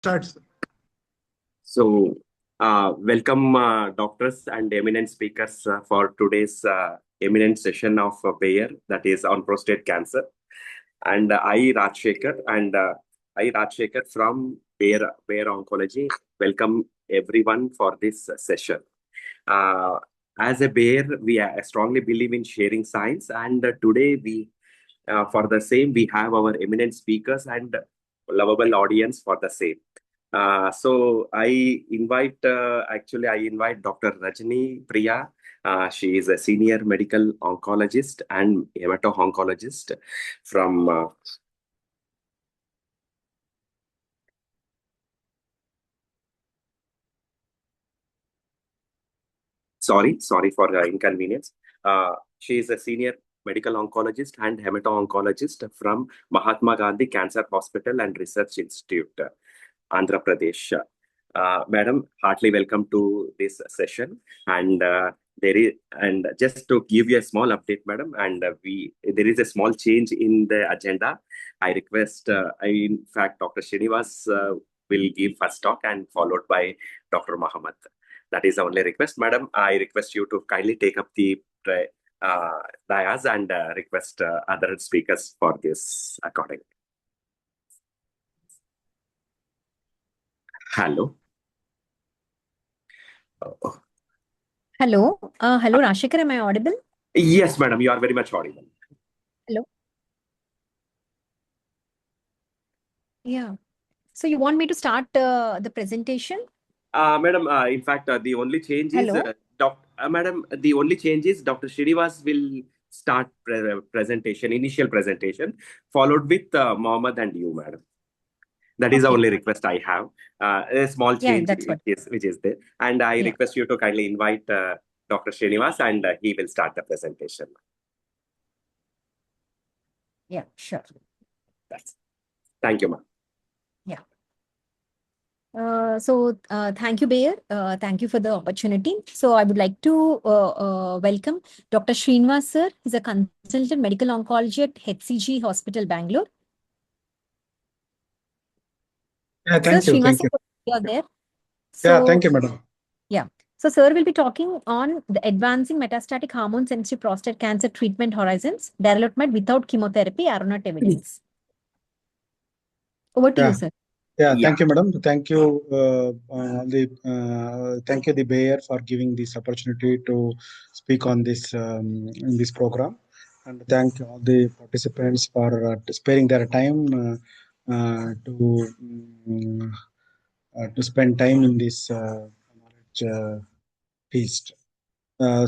Starts. Welcome, doctors and eminent speakers for today's eminent session of Bayer, that is on prostate cancer. And I, Rajshekar from Bayer Oncology, welcome everyone for this session. Uh, as a Bayer, we strongly believe in sharing science, and today for the same, we have our eminent speakers and lovable audience for the same. I invite Dr. Rajni Priya. She is a senior medical oncologist and hemato-oncologist from sorry for inconvenience. She is a senior medical oncologist and hemato-oncologist from Mahatma Gandhi Cancer Hospital and Research Institute, Andhra Pradesh. Madam, heartily welcome to this session. And just to give you a small update, madam, there is a small change in the agenda. I request, in fact, Dr. Srinivas will give first talk and followed by Dr. Muhammad. That is the only request, madam. I request you to kindly take up the dais and request other speakers for this accordingly. Hello. Hello. Hello, Rajshekar. Am I audible? Yes, madam. You are very much audible. Hello. Yeah. So you want me to start the presentation? Madam, in fact, the only change is, Hello. madam, the only change is Dr. Srinivas will start initial presentation, followed with Mohammed and you, madam. That is the only request I have. A small change which is there. And I request you to kindly invite Dr. Srinivas and he will start the presentation. Yeah, sure. Thank you, ma'am. Yeah. Thank you, Bayer. Thank you for the opportunity. So I would like to welcome Dr. Srinivas, sir. He's a consultant medical oncologist at HCG Hospital, Bangalore. Yeah, thank you. Thank you. You're there. So, thank you, madam. Yeah. So, sir will be talking on the advancing metastatic hormone-sensitive prostate cancer treatment horizons, development without chemotherapy, are not evidence. Over to you, sir. Yeah, thank you, madam. Thank you, thank you, the Bayer, for giving this opportunity to speak on this in this program, and thank all the participants for sparing their time to spend time in this knowledge feast. I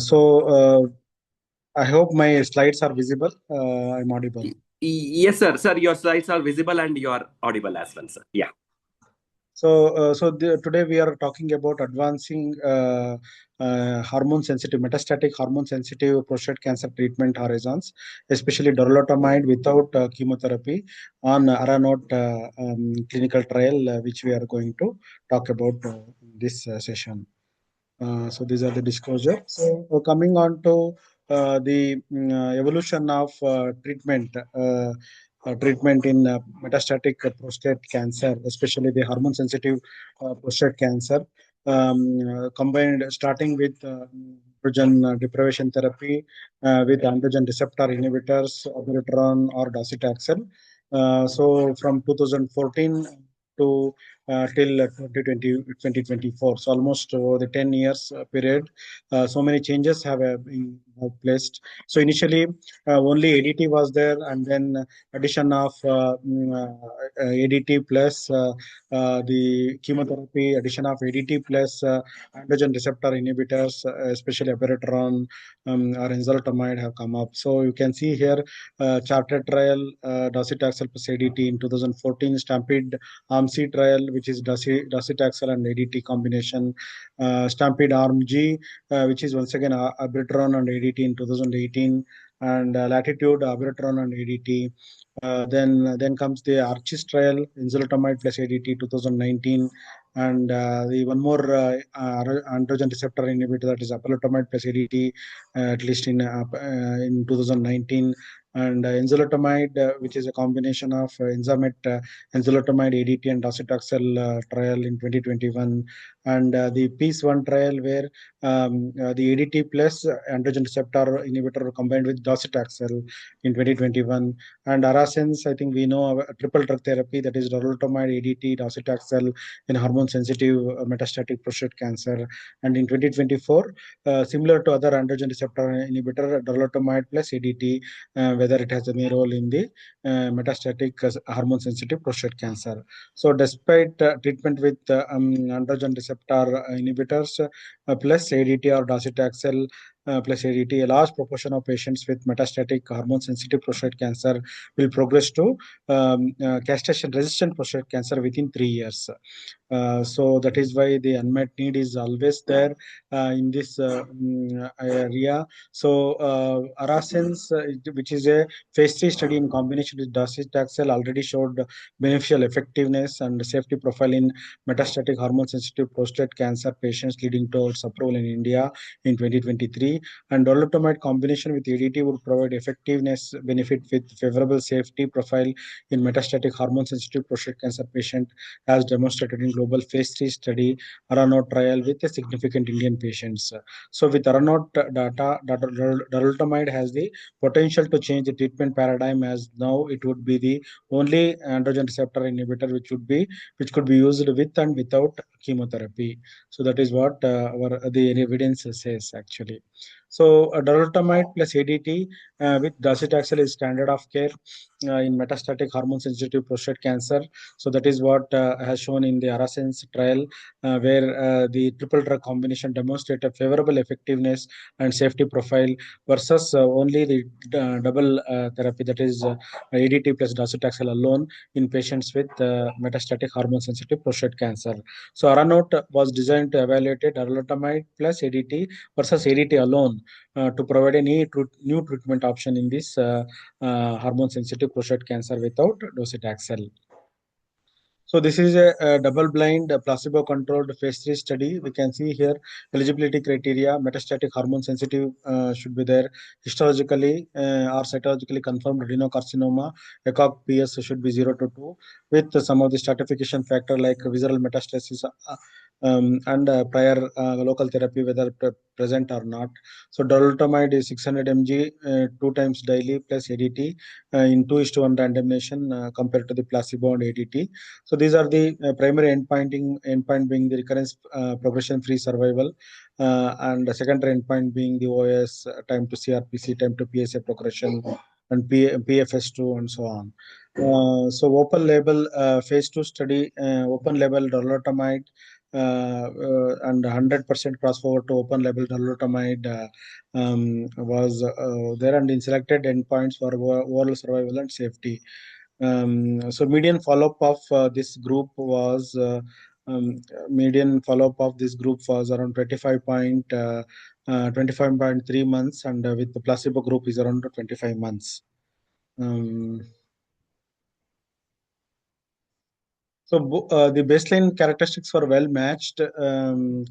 hope my slides are visible. I'm audible. Yes, sir. Sir, your slides are visible and you are audible as well, sir. Yeah. Today we are talking about advancing metastatic hormone-sensitive prostate cancer treatment horizons, especially darolutamide without chemotherapy on ARANOTE clinical trial, which we are going to talk about in this session. So these are the disclosure. So coming on to the evolution of treatment in metastatic prostate cancer, especially the hormone-sensitive prostate cancer, combined starting with androgen deprivation therapy with androgen receptor inhibitors, abiraterone or docetaxel. So from 2014 to till 2024. So almost over the 10 years period, so many changes have been placed. So initially, only ADT was there, and then addition of ADT plus the chemotherapy, addition of ADT plus androgen receptor inhibitors, especially abiraterone or enzalutamide have come up. So you can see here, charted trial, docetaxel plus ADT in 2014, Stampede Arm C trial, which is docetaxel and ADT combination, Stampede Arm G, which is once again abiraterone and ADT in 2018, and Latitude abiraterone and ADT. Then comes the Archis trial, enzalutamide plus ADT 2019, and the one more androgen receptor inhibitor, that is apalutamide plus ADT, at least in 2019. and enzalutamide, which is a combination of enzalutamide, ADT, and docetaxel trial in 2021, and the PEACE-1 trial where the ADT plus androgen receptor inhibitor were combined with docetaxel in 2021, and Arasens, I think we know a triple drug therapy, that is darolutamide, ADT, docetaxel in hormone-sensitive metastatic prostate cancer, and in 2024, similar to other androgen receptor inhibitor, darolutamide plus ADT, whether it has any role in the metastatic hormone-sensitive prostate cancer. So, despite treatment with androgen receptor inhibitors plus ADT or docetaxel plus ADT, a large proportion of patients with metastatic hormone-sensitive prostate cancer will progress to castration-resistant prostate cancer within 3 years. So that is why the unmet need is always there in this area. So Arasens, which is a phase 3 study in combination with docetaxel, already showed beneficial effectiveness and safety profile in metastatic hormone-sensitive prostate cancer patients, leading towards approval in India in 2023. And dolutamide combination with ADT would provide effectiveness benefit with favorable safety profile in metastatic hormone-sensitive prostate cancer patient, as demonstrated in global phase 3 study Aranaut trial with a significant Indian patients. So with Aranaut data, darolutamide has the potential to change the treatment paradigm, as now it would be the only androgen receptor inhibitor which could be used with and without chemotherapy. So that is what the evidence says actually. So darolutamide plus ADT with docetaxel is standard of care in metastatic hormone-sensitive prostate cancer. So that is what has shown in the Arasens trial, where the triple drug combination demonstrated favorable effectiveness and safety profile versus only the double therapy, that is ADT plus docetaxel alone in patients with metastatic hormone-sensitive prostate cancer. So Aranaut was designed to evaluate darolutamide plus ADT versus ADT alone to provide a new treatment option in this hormone-sensitive prostate cancer without docetaxel. So this is a double-blind, placebo-controlled phase 3 study. We can see here eligibility criteria: metastatic hormone-sensitive should be there, histologically or cytologically confirmed adenocarcinoma, ECOG PS should be 0 to 2, with some of the stratification factor like visceral metastasis and prior local therapy, whether present or not. So darolutamide is 600 mg 2 times daily plus ADT in 2:1 randomization compared to the placebo and ADT. So these are the primary endpoint being the recurrence progression-free survival, and the secondary endpoint being the OS, time to CRPC, time to PSA progression, and PFS2, and so on. So open label phase 2 study, open label darolutamide, and 100% crossover to open label darolutamide was there, and in selected endpoints for overall survival and safety. So median follow-up of this group was around 25.3 months, and with the placebo group is around 25 months. So the baseline characteristics were well matched in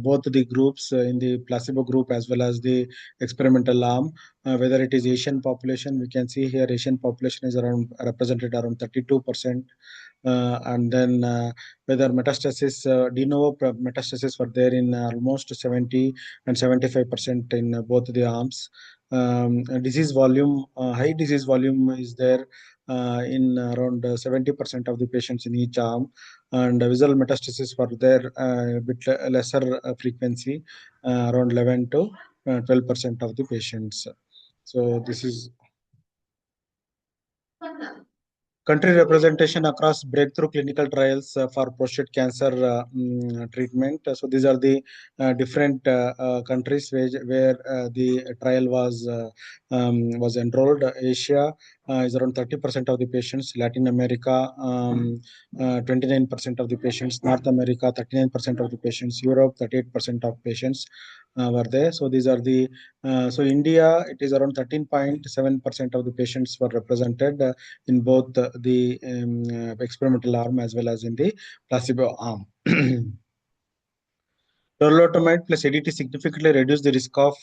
both the groups, in the placebo group as well as the experimental arm. Whether it is Asian population, we can see here Asian population is represented around 32%. And then whether metastasis, de novo metastasis were there in almost 70 and 75% in both the arms. Disease volume, high disease volume is there in around 70% of the patients in each arm, and visual metastasis were there a bit lesser frequency, around 11 to 12% of the patients. So this is country representation across breakthrough clinical trials for prostate cancer treatment. So these are the different countries where the trial was enrolled. Asia is around 30% of the patients. Latin America, 29% of the patients. North America, 39% of the patients. Europe, 38% of patients were there. So these are the so India, it is around 13.7% of the patients were represented in both the experimental arm as well as in the placebo arm. Darolutamide plus ADT significantly reduced the risk of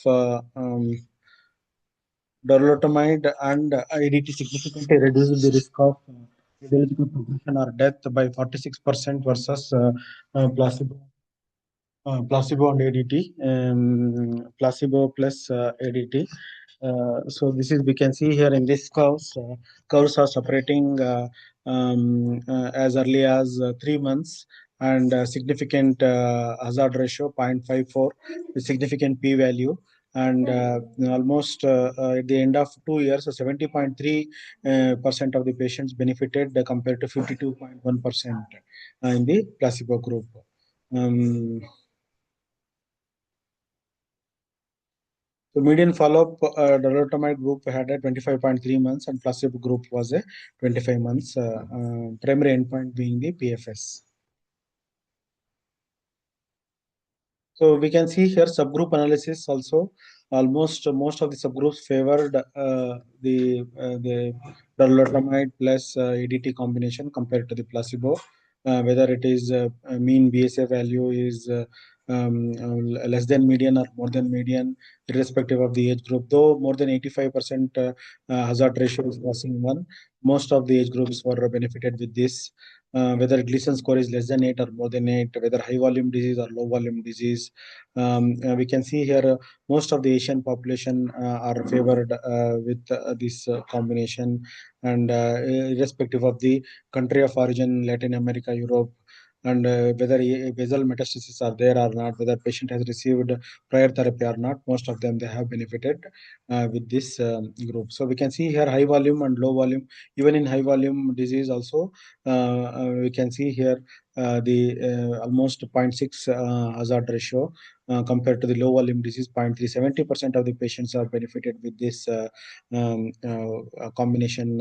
Darolutamide and ADT significantly reduces the risk of radiological progression or death by 46% versus placebo. Placebo and ADT, placebo plus ADT. So this is, we can see here in this curves, curves are separating as early as 3 months, and significant hazard ratio 0.54 with significant p-value, and almost at the end of 2 years, 70.3% of the patients benefited compared to 52.1% in the placebo group. So median follow-up, darolutamide group had a 25.3 months and placebo group was a 25 months, primary endpoint being the PFS. So we can see here subgroup analysis also. Almost most of the subgroups favored the darolutamide plus ADT combination compared to the placebo. Whether it is mean BSA value is less than median or more than median, irrespective of the age group. Though more than 85% hazard ratio is crossing one, most of the age groups were benefited with this. Whether Gleason score is less than 8 or more than 8, whether high volume disease or low volume disease. We can see here most of the Asian population are favored with this combination, and irrespective of the country of origin, Latin America, Europe, and whether basal metastases are there or not, whether patient has received prior therapy or not, most of them they have benefited with this group. So we can see here high volume and low volume. Even in high volume disease also, we can see here the almost 0.6 hazard ratio compared to the low volume disease 0.3. 70% of the patients are benefited with this combination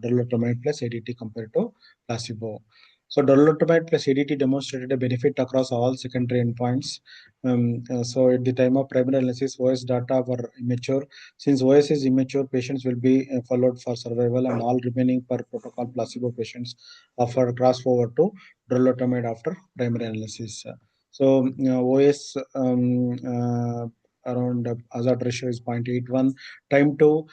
darolutamide plus ADT compared to placebo. So darolutamide plus ADT demonstrated a benefit across all secondary endpoints. So at the time of primary analysis, OS data were immature. Since OS is immature, patients will be followed for survival, and all remaining per protocol placebo patients offer crossover to darolutamide after primary analysis. So OS around hazard ratio is 0.81. Time to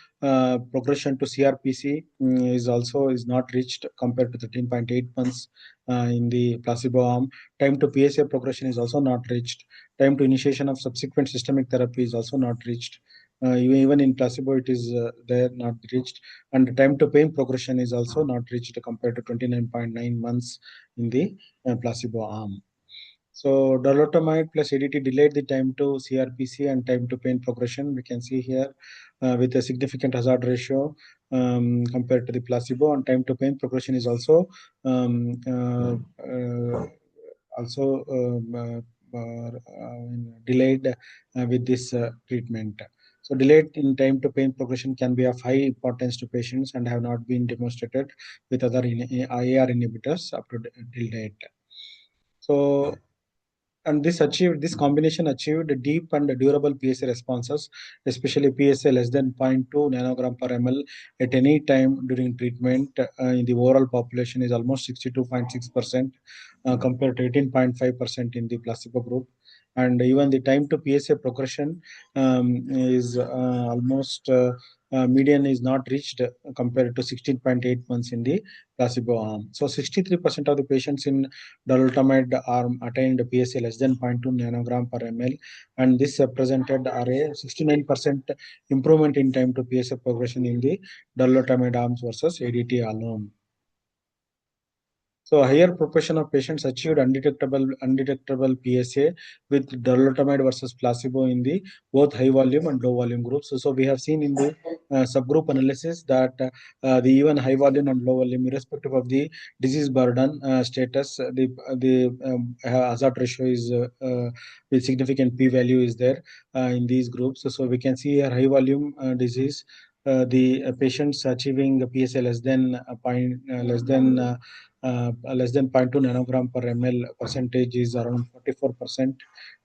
progression to CRPC is not reached compared to 13.8 months in the placebo arm. Time to PSA progression is also not reached. Time to initiation of subsequent systemic therapy is also not reached. Even in placebo, it is there not reached, and the time to pain progression is also not reached compared to 29.9 months in the placebo arm. So darolutamide plus ADT delayed the time to CRPC and time to pain progression. We can see here with a significant hazard ratio compared to the placebo, and time to pain progression is also um, uh, uh, also delayed with this treatment. So delayed in time to pain progression can be of high importance to patients and have not been demonstrated with other IAR inhibitors up to till date. So, and this combination achieved deep and durable PSA responses, especially PSA less than zero point 0.2 nanogram per ml at any time during treatment in the overall population is almost 62.6% compared to 18.5% in the placebo group. And even the time to PSA progression is almost median is not reached compared to 16.8 months in the placebo arm. So 63% of the patients in darolutamide arm attained PSA less than 0.2 nanogram per ml, and this represented a 69% improvement in time to PSA progression in the darolutamide arms versus ADT alone. So a higher proportion of patients achieved undetectable PSA with darolutamide versus placebo in the both high volume and low volume groups. So we have seen in the subgroup analysis that the even high volume and low volume, irrespective of the disease burden status, the hazard ratio is with significant p-value is there in these groups. So we can see here high volume disease. The patients achieving a PSA less than less than 0.2 nanogram per ml percentage is around 44%,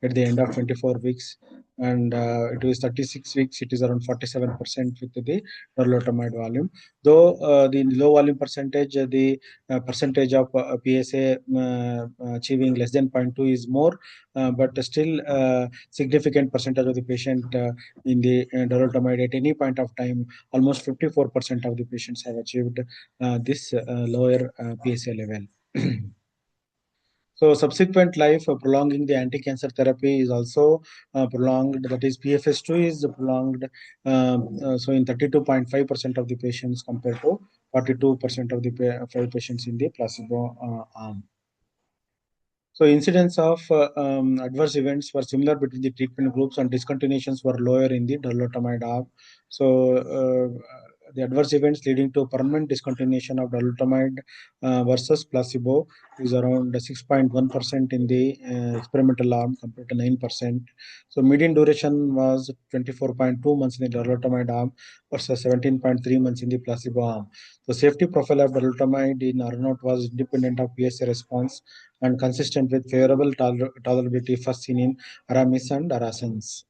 at the end of 24 weeks. And it is 36 weeks, it is around 47% with the darolutamide volume. Though the low volume percentage, the percentage of PSA achieving less than 0.2 is more, but still significant percentage of the patient in the darolutamide at any point of time, almost 54% of the patients have achieved this lower PSA level. So subsequent life prolonging the anti-cancer therapy is also prolonged. That is PFS2 is prolonged. So in 32.5% of the patients compared to 42% of the patients in the placebo arm. So incidence of adverse events were similar between the treatment groups and discontinuations were lower in the darolutamide arm. So the adverse events leading to permanent discontinuation of darolutamide versus placebo is around 6.1% in the experimental arm compared to 9%. So median duration was 24.2 months in the darolutamide arm versus 17.3 months in the placebo arm. The safety profile of darolutamide in ARNOT was independent of PSA response and consistent with favorable tolerability first seen in Aramis and Arasens.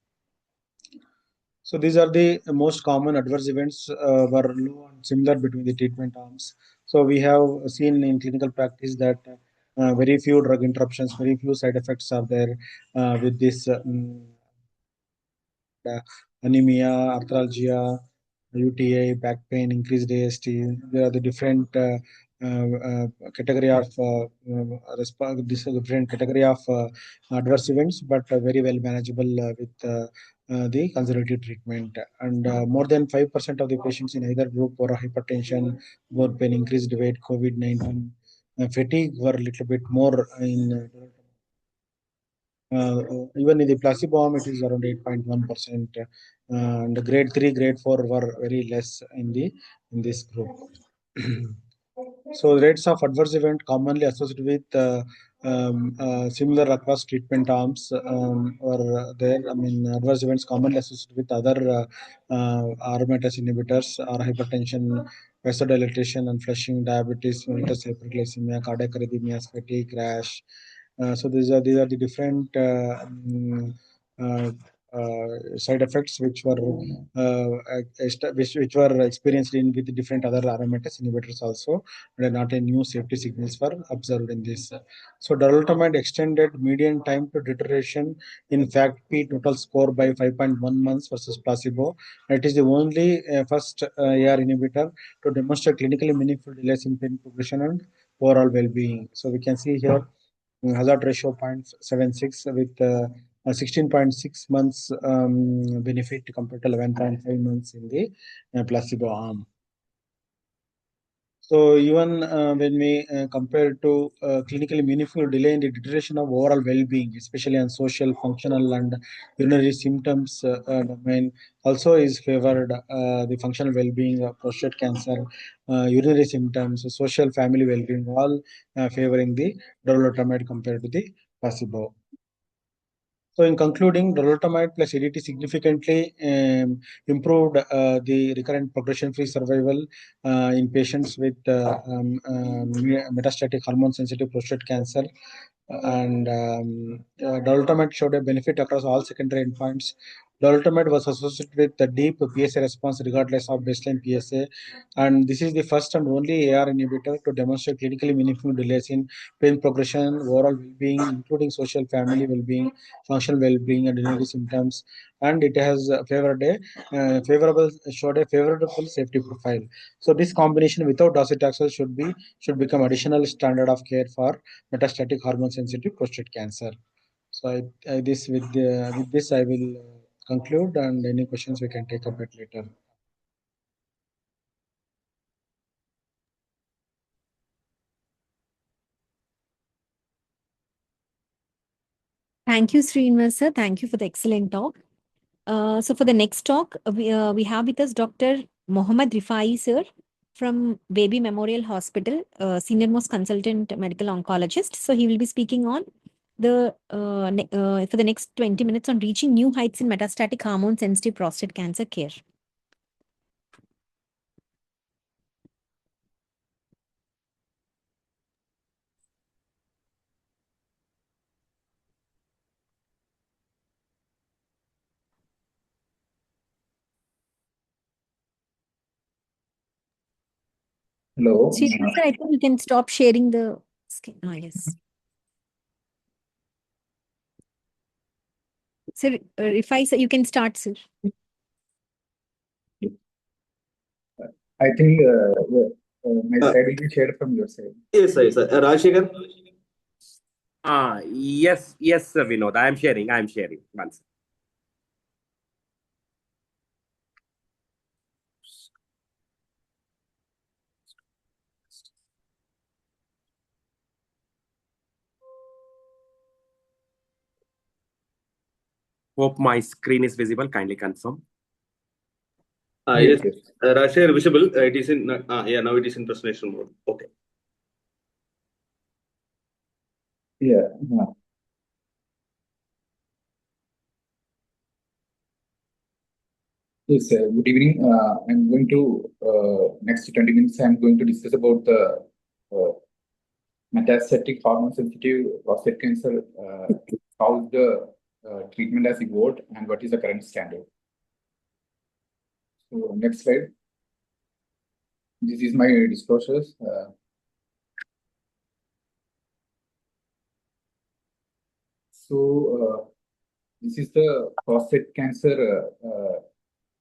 So these are the most common adverse events were low and similar between the treatment arms. So we have seen in clinical practice that very few drug interruptions, very few side effects are there with this anemia, arthralgia, UTI, back pain, increased AST. There are the different category of this different category of adverse events, but very well manageable with the conservative treatment. And more than 5% of the patients in either group were hypertension, bone pain, increased weight, COVID-19, fatigue were a little bit more in even in the placebo arm, it is around 8.1%, and grade 3, grade 4 were very less in this group. So rates of adverse event commonly associated with similar across treatment arms or there. I mean, adverse events commonly associated with other aromatase inhibitors or hypertension, vasodilation and flushing, diabetes, mellitus, hyperglycemia, cardiac arrhythmias, fatigue, rash. So these are the different uh, side effects which were which were experienced in with different other aromatase inhibitors also, and not a new safety signals were observed in this. So darolutamide extended median time to deterioration in FACT-P total score by 5.1 months versus placebo. It is the only first AR inhibitor to demonstrate clinically meaningful delays in pain progression and overall well-being. So we can see here hazard ratio 0.76 with 16.6 months benefit compared to 11.5 months in the placebo arm. So even when we compare to clinically meaningful delay in the deterioration of overall well-being, especially on social, functional, and urinary symptoms domain, also is favored the functional well-being of prostate cancer, urinary symptoms, social, family well-being, all favoring the darolutamide compared to the placebo. So, in concluding, darolutamide plus ADT significantly improved the recurrent progression-free survival in patients with metastatic hormone-sensitive prostate cancer. And darolutamide showed a benefit across all secondary endpoints. Darolutamide was associated with a deep PSA response regardless of baseline PSA, and this is the first and only AR inhibitor to demonstrate clinically meaningful delays in pain progression, overall well-being, including social family well-being, functional well-being, and urinary symptoms. And it has favored a favorable showed a favorable safety profile. So this combination without docetaxel should become additional standard of care for metastatic hormone-sensitive prostate cancer. So this with this I will conclude, and any questions we can take up it later. Thank you, Srinivas sir. Thank you for the excellent talk. So for the next talk, we have with us Dr. Mohammad Rifai sir from Baby Memorial Hospital, senior most consultant medical oncologist. So he will be speaking on the for the next 20 minutes on reaching new heights in metastatic hormone sensitive prostate cancer care. Hello. Sridhar sir, I think you can stop sharing the screen. Oh, yes. Sir, Rifai sir, you can start, sir. I think my slide will be shared from your side. Yes, sir. Rajshekhar? Yes, Vinod. I am sharing. Once. Hope my screen is visible. Kindly confirm. Yes. Yes. Rajshekhar visible. It is in, yeah, now it is in presentation mode. Okay. Yeah. Yes, good evening. I'm going to, next 20 minutes, I'm going to discuss about the metastatic hormone sensitive prostate cancer, how the treatment has evolved and what is the current standard. So next slide. This is my disclosures. This is the prostate cancer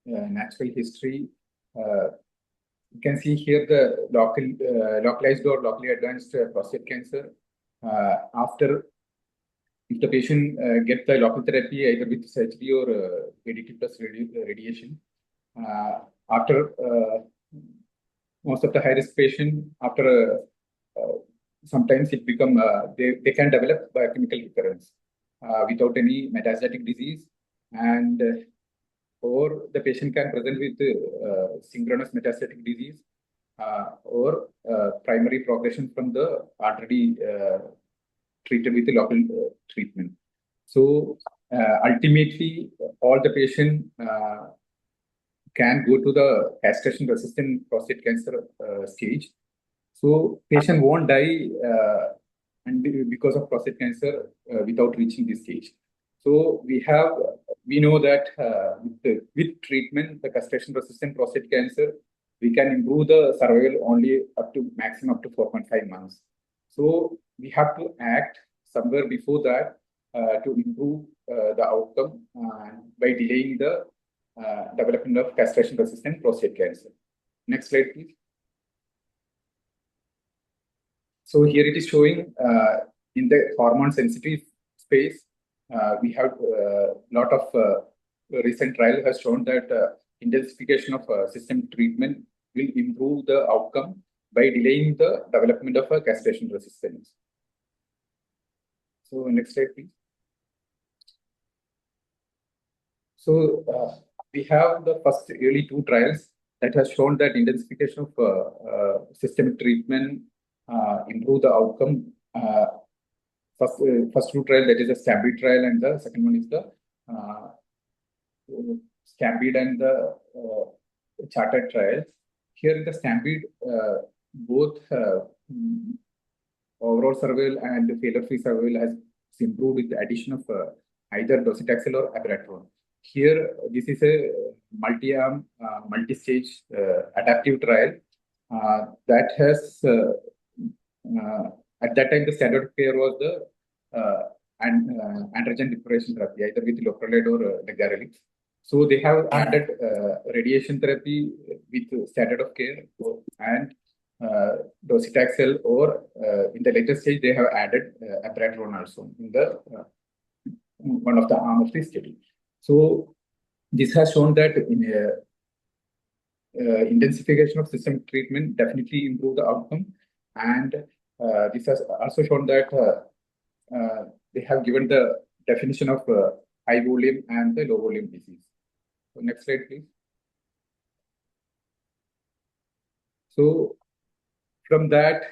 natural history. You can see here the localized or locally advanced prostate cancer. If the patient gets the local therapy either with surgery or ADT plus radiation, after most of the high-risk patient, after sometimes it become they can develop biochemical recurrence without any metastatic disease, and or the patient can present with synchronous metastatic disease or primary progression from the already treated with the local treatment. So ultimately, all the patient can go to the castration-resistant prostate cancer stage. So patient won't die and because of prostate cancer without reaching this stage. So we know that with treatment, the castration-resistant prostate cancer, we can improve the survival only up to maximum up to 4.5 months. So we have to act somewhere before that to improve the outcome by delaying the development of castration-resistant prostate cancer. Next slide, please. So here it is showing in the hormone-sensitive space, we have a lot of recent trial has shown that intensification of systemic treatment will improve the outcome by delaying the development of a castration resistance. So next slide, please. So we have the first early 2 trials that has shown that intensification of systemic treatment improve the outcome. First 2 trial, that is the Stampede trial, and the second one is the Stampede and the Chartered trial. Here in the Stampede, both overall survival and failure-free survival has improved with the addition of either docetaxel or abiraterone. Here, this is a multi-arm, multi-stage adaptive trial that has at that time, the standard of care was the androgen deprivation therapy, either with leuprolide or legarelix. So they have added radiation therapy with standard of care and docetaxel, or in the later stage, they have added abiraterone also in the one of the arm of the study. So this has shown that in intensification of systemic treatment definitely improve the outcome, and this has also shown that they have given the definition of high volume and the low volume disease. So next slide, please. So from that,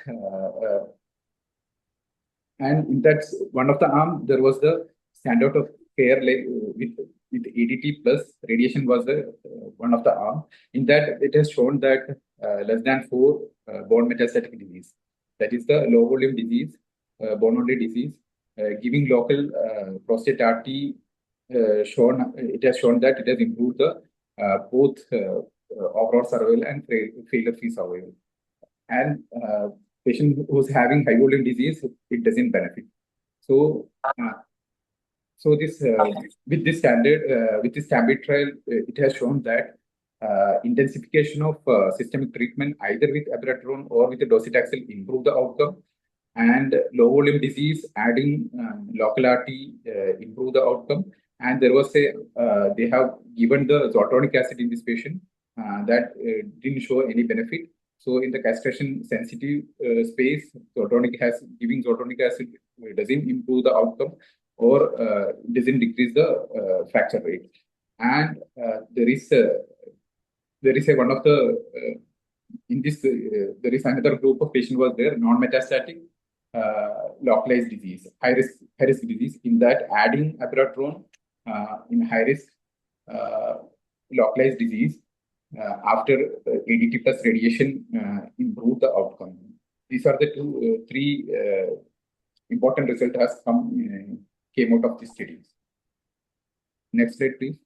and in that one of the arm, there was the standard of care with ADT plus radiation was the one of the arm. In that, it has shown that less than 4 bone metastatic disease, that is the low volume disease, bone only disease, giving local prostate RT it has shown that it has improved the both overall survival and failure-free survival. and patient who's having high volume disease, it doesn't benefit. So, this with this standard trial, it has shown that intensification of systemic treatment either with abiraterone or with the docetaxel improve the outcome, and low volume disease adding local RT improve the outcome. And there was they have given the zoltonic acid in this patient that didn't show any benefit. So in the castration sensitive space, giving zoltonic acid doesn't improve the outcome or doesn't decrease the fracture rate. And there is one of the in this there is another group of patient was there, non-metastatic localized disease, high risk disease. In that, adding abiraterone in high risk localized disease after ADT plus radiation improve the outcome. These are the three important results has came out of this study. Next slide, please.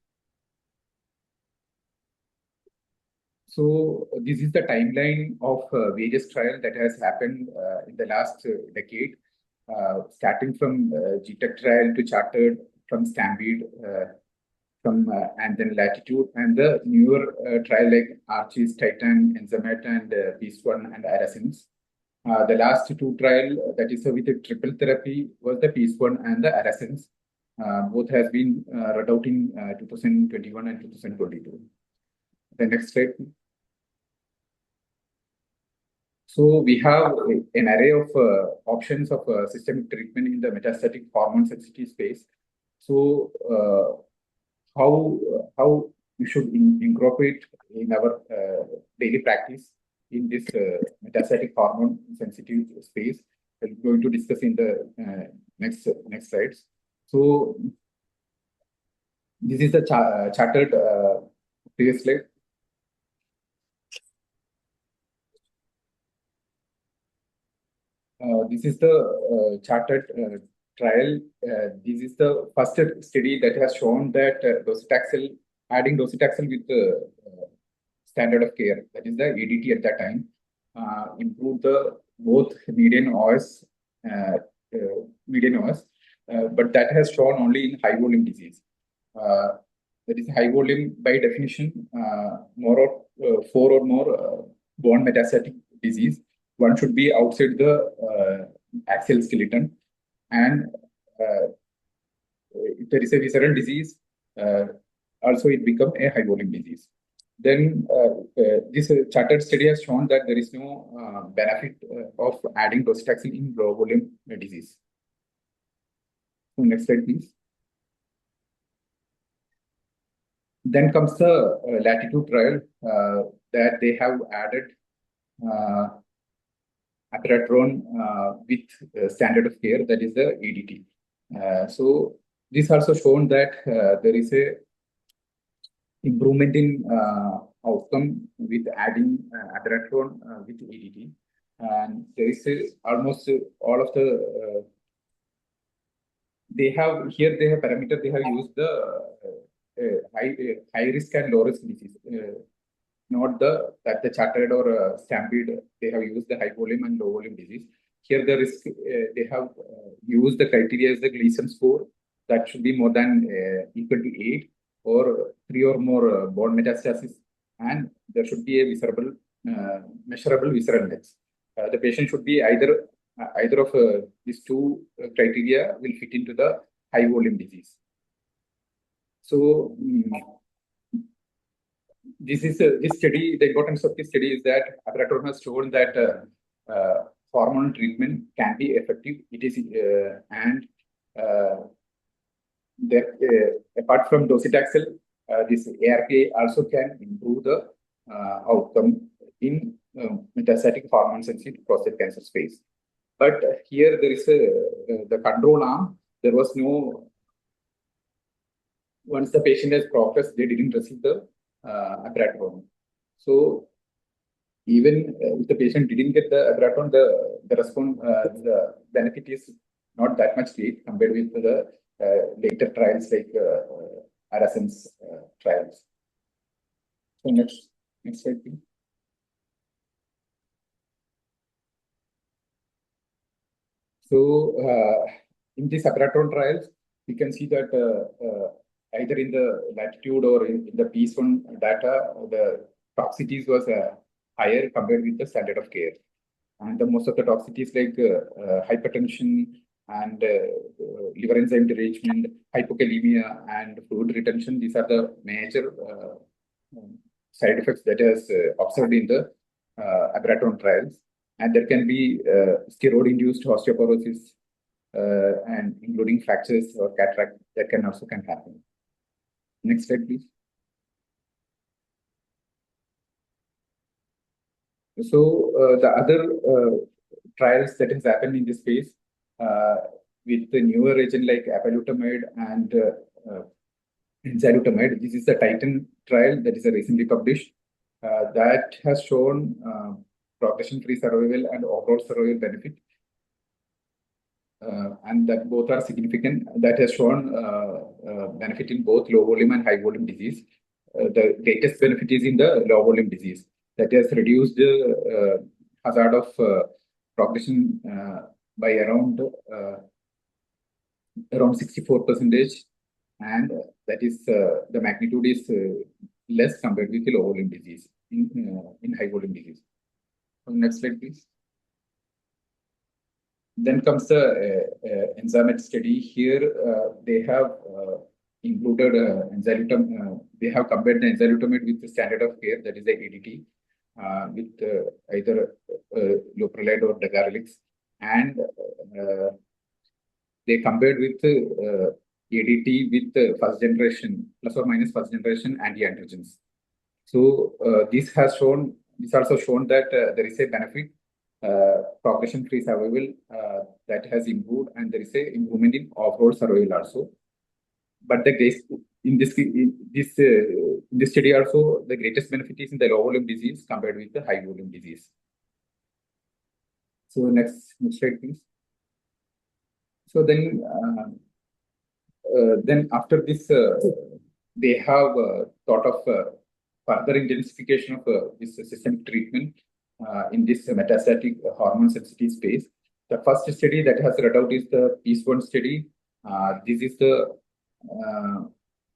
So this is the timeline of various trials that has happened in the last decade, starting from GTEC trial to Chartered, from Stampede, and then Latitude, and the newer trial like Archie's, Titan, Enzamet, and Peace1 and Aracins. The last two trial, that is with the triple therapy, was the Peace1 and the Aracins. Both has been read out in 2021 and 2022. The next slide. So we have an array of options of systemic treatment in the metastatic hormone sensitive space. So how we should incorporate in our daily practice in this metastatic hormone sensitive space, we're going to discuss in the next slides. So this is the chartered previous slide. This is the chartered trial. This is the first study that has shown that adding docetaxel with the standard of care, that is the ADT at that time, improved the both median OS, but that has shown only in high volume disease. That is high volume by definition, four or more bone metastatic disease. One should be outside the axial skeleton, and if there is a visceral disease, also it becomes a high volume disease. Then this chartered study has shown that there is no benefit of adding docetaxel in low volume disease. So next slide, please. Then comes the Latitude trial that they have added abiraterone with standard of care, that is the ADT. So this also shown that there is a improvement in outcome with adding abiraterone with ADT, and there is almost all of the they have parameter. They have used the high risk and low risk disease. Not that the chartered or Stampede, they have used the high volume and low volume disease. Here the risk, they have used the criteria as the Gleason score that should be more than equal to 8 or 3 or more bone metastasis, and there should be a measurable visceral index. The patient should be either of these two criteria will fit into the high volume disease. So this study, the importance of this study is that abiraterone has shown that hormonal treatment can be effective. It is and that apart from docetaxel, this ARPA also can improve the outcome in metastatic hormone sensitive prostate cancer space. But here there is the control arm. There was no. Once the patient has progressed, they didn't receive the abiraterone. So even if the patient didn't get the abiraterone, the response, the benefit is not that much great compared with the later trials like Aracins trials. So next slide, please. So in these abiraterone trials, we can see that either in the latitude or in the PEACE-1 data, the toxicities was higher compared with the standard of care. And the most of the toxicities like hypertension and liver enzyme derangement, hypokalemia, and fluid retention, these are the major side effects that is observed in the abiraterone trials. And there can be steroid-induced osteoporosis, and including fractures or cataract that can happen. Next slide, please. So the other trials that has happened in this space with the newer agent like apalutamide and enzalutamide, this is the Titan trial that is recently published that has shown progression-free survival and overall survival benefit. And that both are significant. That has shown benefit in both low volume and high volume disease. The greatest benefit is in the low volume disease. That has reduced the hazard of progression by around 64%, and that is the magnitude is less compared with the low volume disease in high volume disease. So next slide, please. Then comes the enzyme study. Here they have included enzalutamide. They have compared the enzalutamide with the standard of care, that is the ADT, with either loprolide or dagarelix, and they compared with ADT with first generation plus or minus first generation anti-androgens. So this also shown that there is a benefit. Progression-free survival that has improved, and there is a improvement in overall survival also. But in this study also, the greatest benefit is in the low volume disease compared with the high volume disease. So next slide, please. So then after this, they have thought of further intensification of this systemic treatment in this metastatic hormone sensitive space. The first study that has read out is the PEACE-1 study. This is the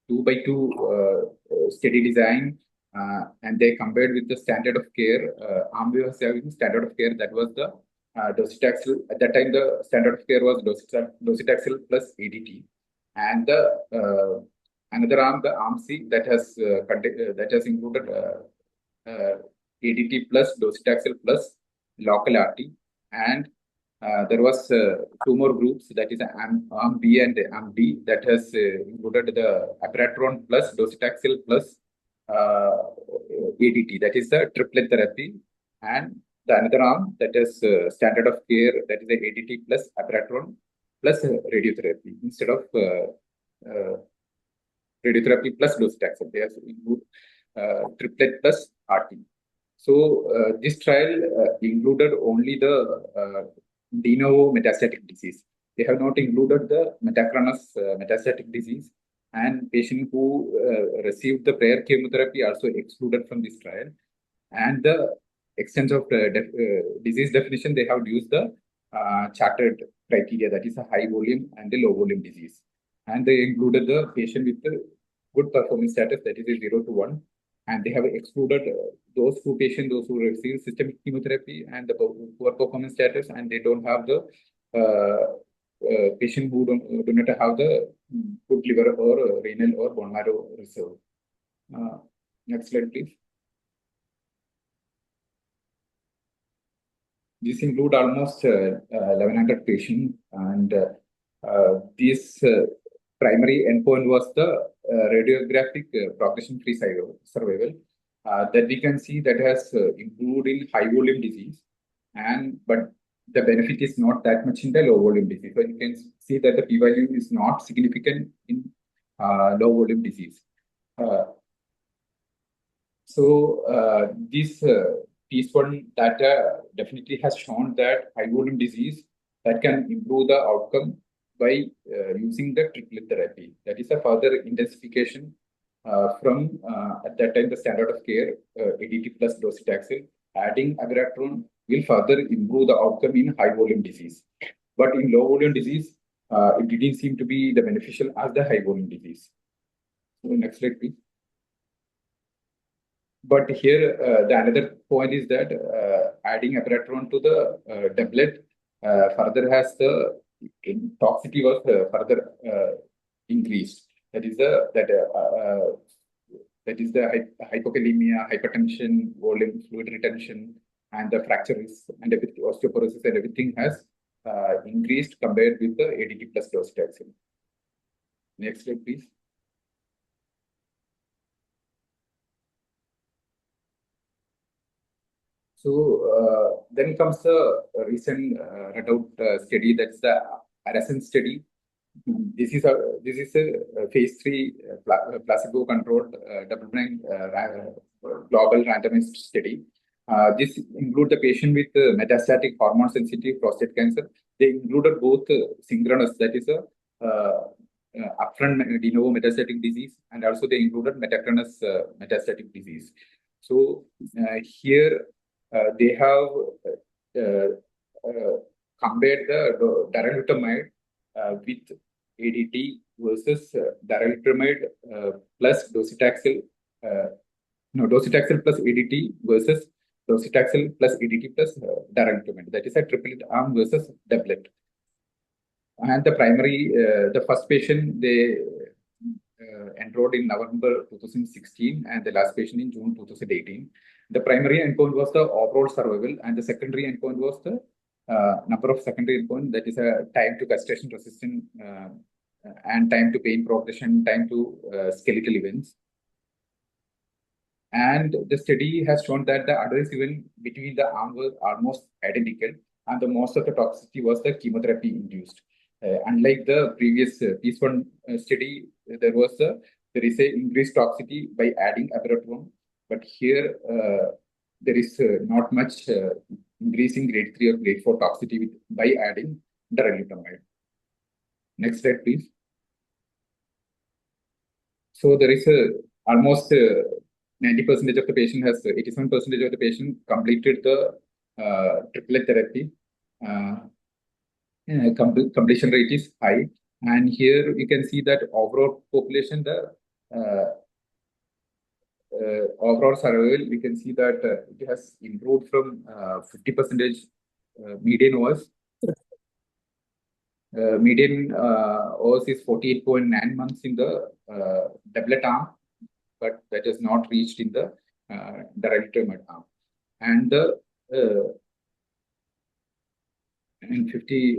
2x2 study design, and they compared with the standard of care. Arm was having standard of care, that was the docetaxel. At that time, the standard of care was docetaxel plus ADT, and the another arm, the arm C, that has included ADT plus docetaxel plus local RT, and there was two more groups, that is arm B and arm D, that has included the abiraterone plus docetaxel plus ADT, that is the triplet therapy, and the another arm, that is standard of care, that is the ADT plus abiraterone plus radiotherapy instead of radiotherapy plus docetaxel. They have include triplet plus RT. So this trial included only the de novo metastatic disease. They have not included the metachronous metastatic disease, and patient who received the prior chemotherapy also excluded from this trial. And the extent of disease definition, they have used the chartered criteria, that is a high volume and the low volume disease. And they included the patient with the good performance status, that is a 0 to 1. And they have excluded those who receive systemic chemotherapy and the poor performance status, and they don't have the patient who do not have the good liver or renal or bone marrow reserve. Next slide, please. This include almost 1,100 patients, and this primary endpoint was the radiographic progression-free survival that we can see that has improved in high volume disease, but the benefit is not that much in the low volume disease. So you can see that the p-value is not significant in low volume disease. This PEACE-1 data definitely has shown that high volume disease that can improve the outcome by using the triplet therapy. That is a further intensification from at that time the standard of care ADT plus docetaxel. Adding abiraterone will further improve the outcome in high volume disease. But in low volume disease, it didn't seem to be the beneficial as the high volume disease. So next slide, please. But here, the another point is that adding abiraterone to the doublet further has the toxicity was further increased. That is the hypokalemia, hypertension, volume fluid retention, and the fracture risk and osteoporosis and everything has increased compared with the ADT plus docetaxel. Next slide, please. So then comes the recent readout study, that's the ARASEN study. This is a phase 3 placebo-controlled double-blind global randomized study. This includes the patient with metastatic hormone-sensitive prostate cancer. They included both synchronous, that is a upfront de novo metastatic disease, and also they included metachronous metastatic disease. So here they have compared the darolutamide with ADT versus darolutamide plus docetaxel, docetaxel plus ADT versus docetaxel plus ADT plus darolutamide. That is a triplet arm versus doublet. And the primary, the first patient they enrolled in November 2016, and the last patient in June 2018. The primary endpoint was the overall survival, and the secondary endpoint was the number of secondary endpoint, that is a time to castration resistance and time to pain progression, time to skeletal events. And the study has shown that the adverse event between the arms was almost identical, and the most of the toxicity was the chemotherapy induced. Unlike the previous phase 1 study, there is a increased toxicity by adding abiraterone, but here there is not much increasing grade 3 or grade 4 toxicity by adding darolutamide. Next slide, please. So there is almost 90% of the patient has 87% of the patient completed the triplet therapy. Completion rate is high, and here you can see that overall population, the overall survival, we can see that it has improved from 50%. Median was is 48.9 months in the doublet arm, but that is not reached in the darolutamide arm. And the in 50,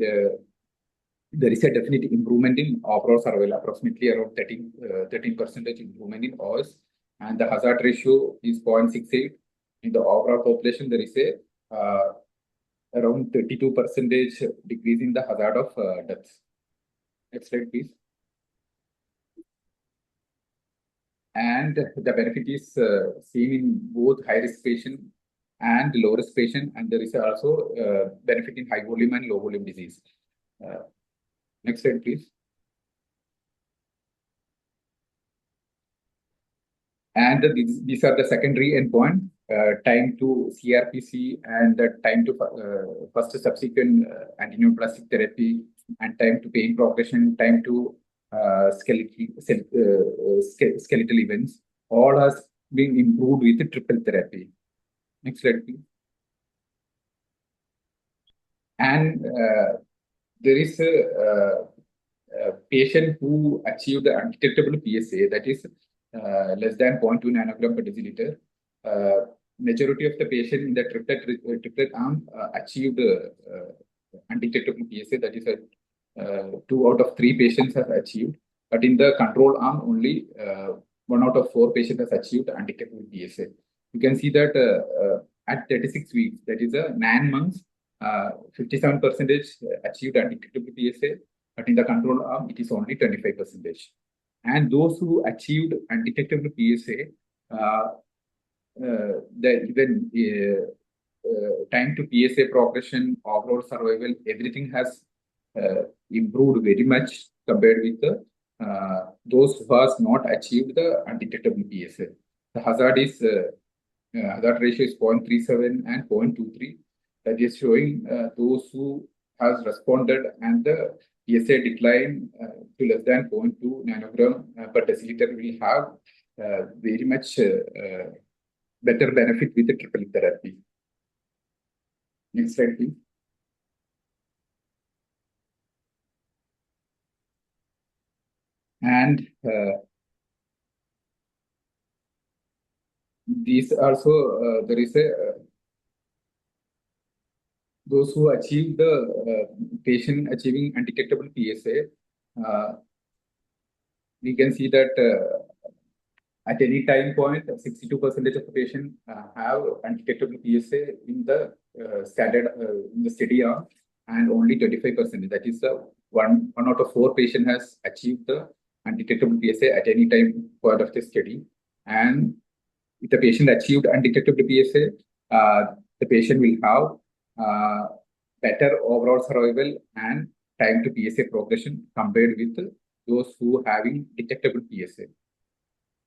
there is a definite improvement in overall survival, approximately around 13% improvement in OS, and the hazard ratio is 0.68. In the overall population, there is a around 32% decrease in the hazard of deaths. Next slide, please. And the benefit is seen in both high-risk patient and low-risk patient, and there is also benefit in high volume and low volume disease. Next slide, please. And these are the secondary endpoint, time to CRPC and the time to first subsequent antineoplastic therapy, and time to pain progression, time to skeletal events, all has been improved with the triple therapy. Next slide, please. And there is a patient who achieved the undetectable PSA, that is less than 0.2 nanogram per deciliter. Majority of the patient in the triplet arm achieved undetectable PSA, that is 2 out of 3 patients have achieved. But in the control arm, only 1 out of 4 patients has achieved undetectable PSA. You can see that at 36 weeks, that is 9 months, 57% achieved undetectable PSA, but in the control arm, it is only 25%. And those who achieved undetectable PSA, time to PSA progression, overall survival, everything has improved very much compared with the those who has not achieved the undetectable PSA. The hazard ratio is 0.37 and 0.23. That is showing those who has responded, and the PSA decline to less than 0.2 nanogram per deciliter will have very much better benefit with the triple therapy. Next slide, please. And these also there is a those who achieve the patient achieving undetectable PSA, we can see that at any time point, 62% of the patients have undetectable PSA in the standard in the study arm, and only 25%. That is one out of 4 patients has achieved the undetectable PSA at any time point of the study. And if the patient achieved undetectable PSA, the patient will have better overall survival and time to PSA progression compared with those who having detectable PSA.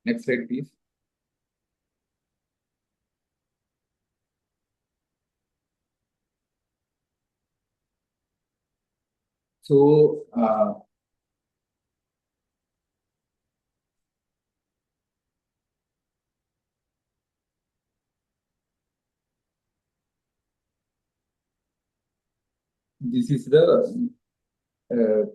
Next slide, please. So, this is the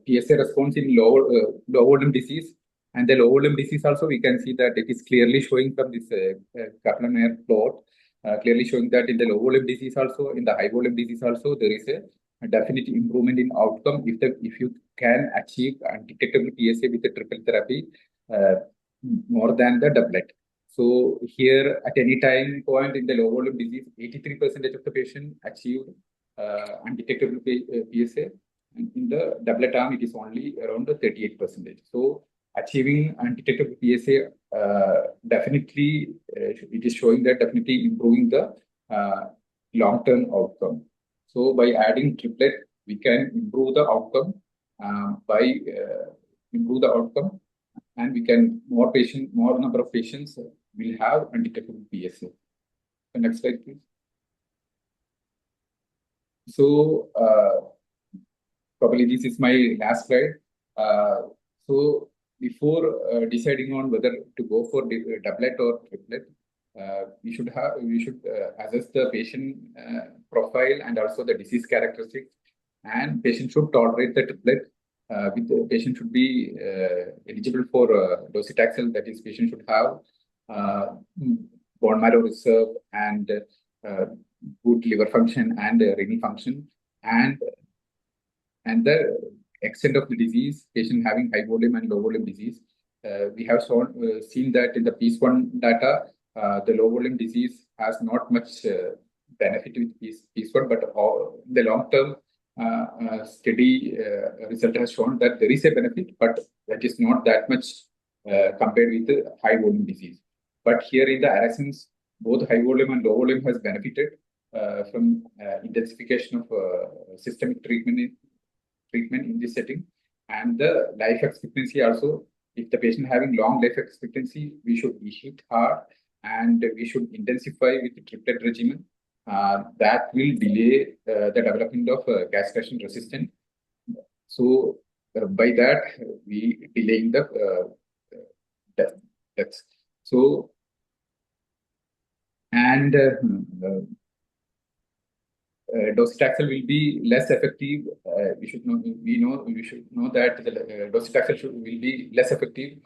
PSA response in low volume disease. And the low volume disease also, we can see that it is clearly showing from this Kaplan-Meier plot, clearly showing that in the low volume disease also, in the high volume disease also, there is a definite improvement in outcome if you can achieve undetectable PSA with the triple therapy more than the doublet. So here at any time point in the low volume disease, 83% of the patient achieved undetectable PSA. In the doublet arm, it is only around 38%. So achieving undetectable PSA definitely it is showing that definitely improving the long-term outcome. So by adding triplet, we can improve the outcome and we can more number of patients will have undetectable PSA. The next slide, please. So probably this is my last slide. So before deciding on whether to go for doublet or triplet, we should assess the patient profile and also the disease characteristics. And patient should tolerate the triplet. The patient should be eligible for docetaxel. That is, patient should have bone marrow reserve and good liver function and renal function, and the extent of the disease, patient having high volume and low volume disease. We have seen that in the PIS1 data, the low volume disease has not much benefit with PIS1, but in the long term study result has shown that there is a benefit, but that is not that much compared with the high volume disease. But here in the adolescents, both high volume and low volume has benefited from intensification of systemic treatment in this setting, and the life expectancy also. If the patient having long life expectancy, we should hit hard and we should intensify with the triplet regimen. That will delay the development of castration resistant. So by that we delaying the deaths. So and docetaxel will be less effective. We should know that the docetaxel will be less effective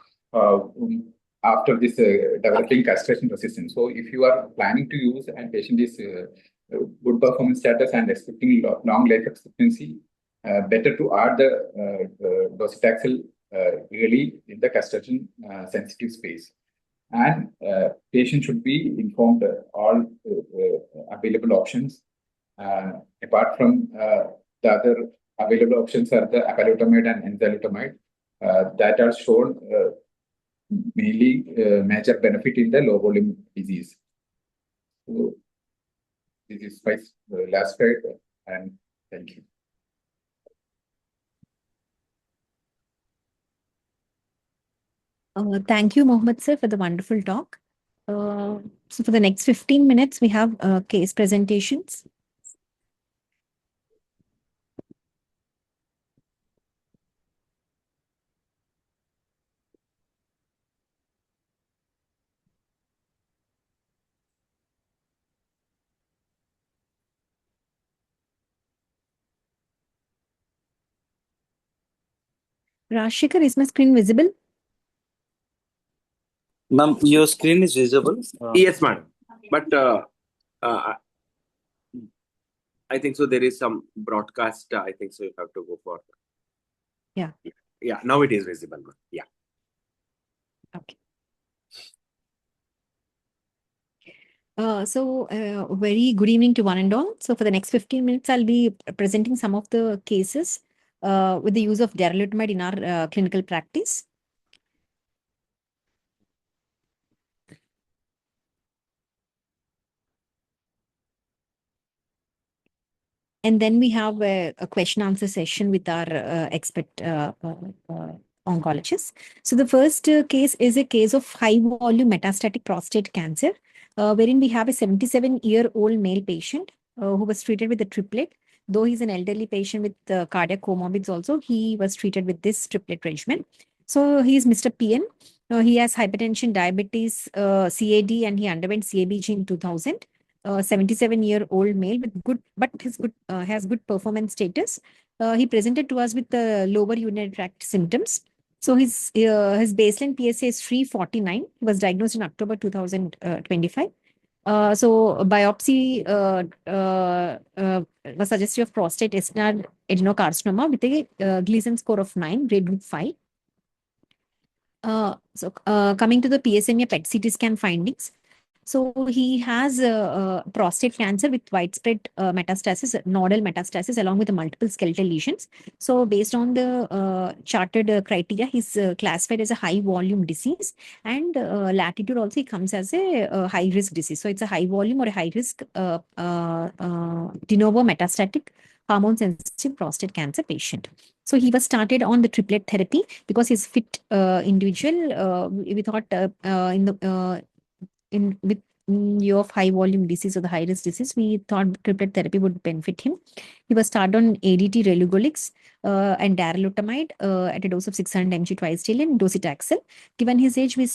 after this developing castration resistance. So if you are planning to use and patient is good performance status and expecting long life expectancy, better to add the docetaxel really in the castration sensitive space. And patient should be informed all available options. Apart from the other available options are the apalutamide and enzalutamide that are shown mainly major benefit in the low volume disease. So this is my last slide, and thank you. Thank you, Mohammed sir, for the wonderful talk. So for the next 15 minutes, we have case presentations. Rashikar, is my screen visible? Ma'am, your screen is visible. Yes, madam. But uh, I think so. There is some broadcast. I think so. You have to go for. Yeah. Yeah. Now it is visible. Yeah. Okay. Very good evening to one and all. So for the next 15 minutes, I'll be presenting some of the cases with the use of darolutamide in our clinical practice. And then we have a question answer session with our expert oncologists. So the first case is a case of high volume metastatic prostate cancer, wherein we have a 77-year-old male patient who was treated with a triplet. Though he's an elderly patient with cardiac comorbids also, he was treated with this triplet regimen. So he is Mr. PN. He has hypertension, diabetes, CAD, and he underwent CABG in 2000. 77-year-old male with good, but has good performance status. He presented to us with lower urinary tract symptoms. So his baseline PSA is 349. He was diagnosed in October 2025. So biopsy was suggestive of prostate adenocarcinoma with a Gleason score of 9, grade group 5. Coming to the PSMA PET CT scan findings. So he has prostate cancer with widespread metastasis, nodal metastasis, along with the multiple skeletal lesions. So based on the charted criteria, he's classified as a high volume disease, and latitude also comes as a high risk disease. So it's a high volume or a high risk de novo metastatic hormone sensitive prostate cancer patient. So he was started on the triplet therapy because he's fit individual. We thought with view of high volume disease or the high risk disease, we thought triplet therapy would benefit him. He was started on ADT relugolix and darolutamide at a dose of 600 mg twice daily and docetaxel. Given his age, we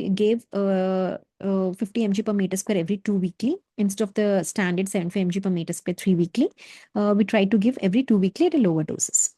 gave 50 mg per meter square every 2 weekly instead of the standard 75 mg per meter square 3 weekly. We tried to give every 2 weekly at a lower doses.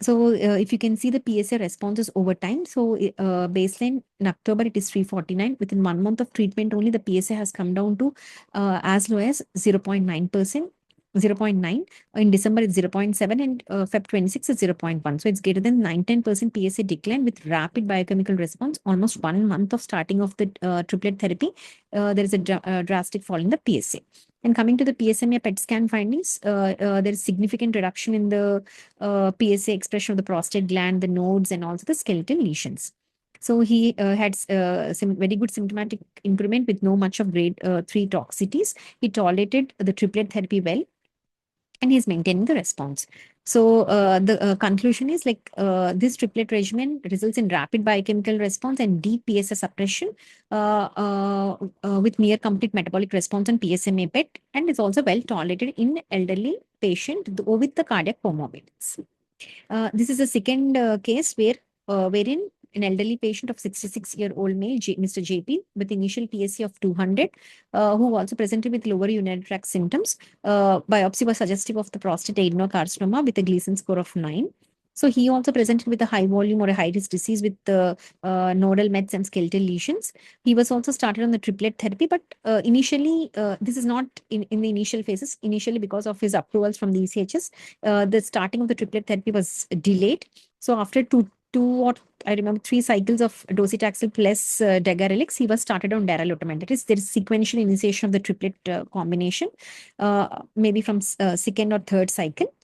So if you can see the PSA responses over time, so baseline in October, it is 349. Within 1 month of treatment only, the PSA has come down to as low as 0.9%. 0.9 in December it's 0.7 and Feb 26 is 0.1. So it's greater than 9-10% PSA decline with rapid biochemical response. Almost 1 month of starting of the triplet therapy, there is a drastic fall in the PSA. And coming to the PSMA PET scan findings, there is significant reduction in the PSA expression of the prostate gland, the nodes, and also the skeletal lesions. So he had very good symptomatic improvement with no much of grade 3 toxicities. He tolerated the triplet therapy well, and he's maintaining the response. So the conclusion is like this triplet regimen results in rapid biochemical response and deep PSA suppression with near complete metabolic response on PSMA PET, and is also well tolerated in elderly patient with the cardiac comorbidities. This is a second case wherein an elderly patient of 66-year-old male, Mr. JP, with initial PSA of 200, who also presented with lower urinary tract symptoms. Biopsy was suggestive of the prostate adenocarcinoma with a Gleason score of 9. So he also presented with a high volume or a high risk disease with nodal mets and skeletal lesions. He was also started on the triplet therapy, but initially, this is not in the initial phases. Initially, because of his approvals from the ECHS, the starting of the triplet therapy was delayed. So after two or I remember 3 cycles of docetaxel plus degarelix, he was started on darolutamide. That is, there is sequential initiation of the triplet combination, maybe from second or third cycle.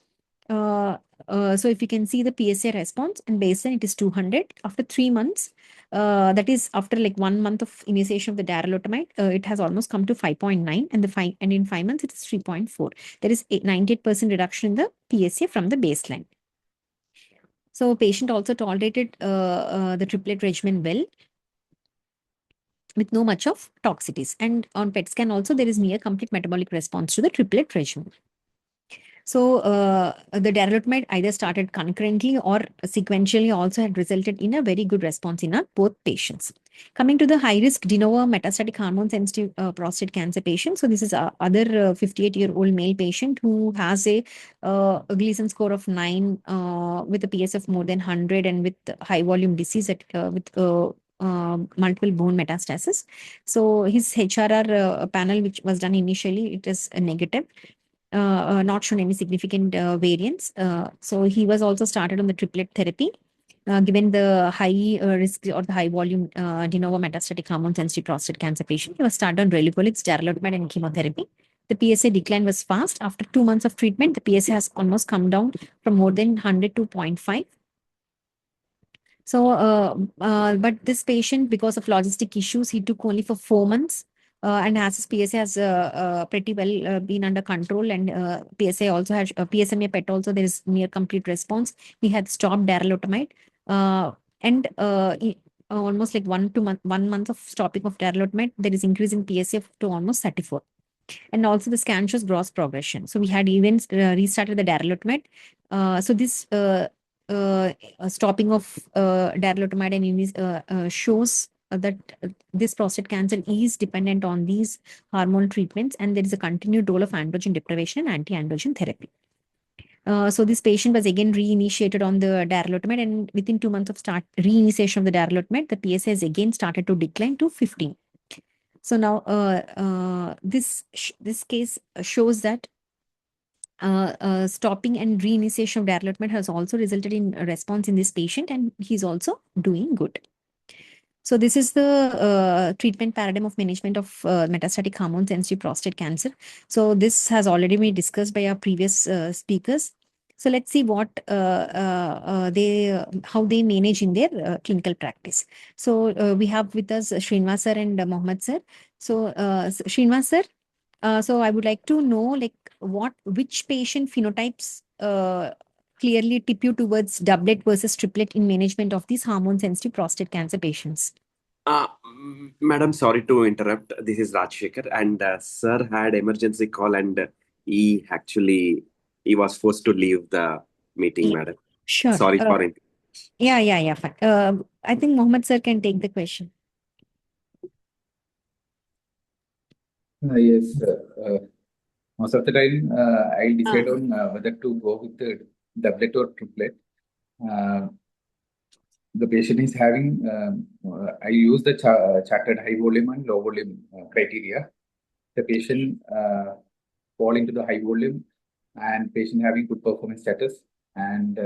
So if you can see the PSA response and baseline, it is 200. After 3 months, that is after like 1 month of initiation of the darolutamide, it has almost come to 5.9, and in 5 months it is 3.4. There is 98% reduction in the PSA from the baseline. So patient also tolerated the triplet regimen well, with no much of toxicities. And on PET scan also, there is near complete metabolic response to the triplet regimen. So the darolutamide either started concurrently or sequentially also had resulted in a very good response in both patients. Coming to the high-risk de novo metastatic hormone-sensitive prostate cancer patient. So this is other 58-year-old male patient who has a Gleason score of 9 with a PS of more than 100 and with high volume disease with multiple bone metastasis. So his HRR panel, which was done initially, it is a negative. Not shown any significant variance. So he was also started on the triplet therapy. Given the high risk or the high volume de novo metastatic hormone sensitive prostate cancer patient, he was started on relugolix, darolutamide, and chemotherapy. The PSA decline was fast. After 2 months of treatment, the PSA has almost come down from more than 100 to 0.5. So, but this patient, because of logistic issues, he took only for 4 months. And as his PSA has pretty well been under control, and PSA also has PSMA PET also, there is near complete response. He had stopped darolutamide, and almost like 1 month of stopping of darolutamide, there is increase in PSA to almost 34. And also the scan shows gross progression. So we had even restarted the darolutamide. So this stopping of darolutamide and shows that this prostate cancer is dependent on these hormone treatments, and there is a continued role of androgen deprivation and anti-androgen therapy. So this patient was again reinitiated on the darolutamide, and within 2 months of reinitiation of the darolutamide, the PSA has again started to decline to 15. So now this case shows that stopping and reinitiation of darolutamide has also resulted in a response in this patient, and he's also doing good. So this is the treatment paradigm of management of metastatic hormone-sensitive prostate cancer. So this has already been discussed by our previous speakers. So let's see what how they manage in their clinical practice. So we have with us Srinivas sir and Mohammed sir. So Srinivas sir, so I would like to know which patient phenotypes clearly tip you towards doublet versus triplet in management of these hormone-sensitive prostate cancer patients. Madam, sorry to interrupt. This is Rajshekhar, and sir had emergency call, and he was forced to leave the meeting, madam. Sure. Sorry for it. Yeah, fine. I think Mohammed sir can take the question. Yes, most of the time I decide on whether to go with the doublet or triplet. The patient is having, I use the charted high volume and low volume criteria. The patient fall into the high volume and patient having good performance status and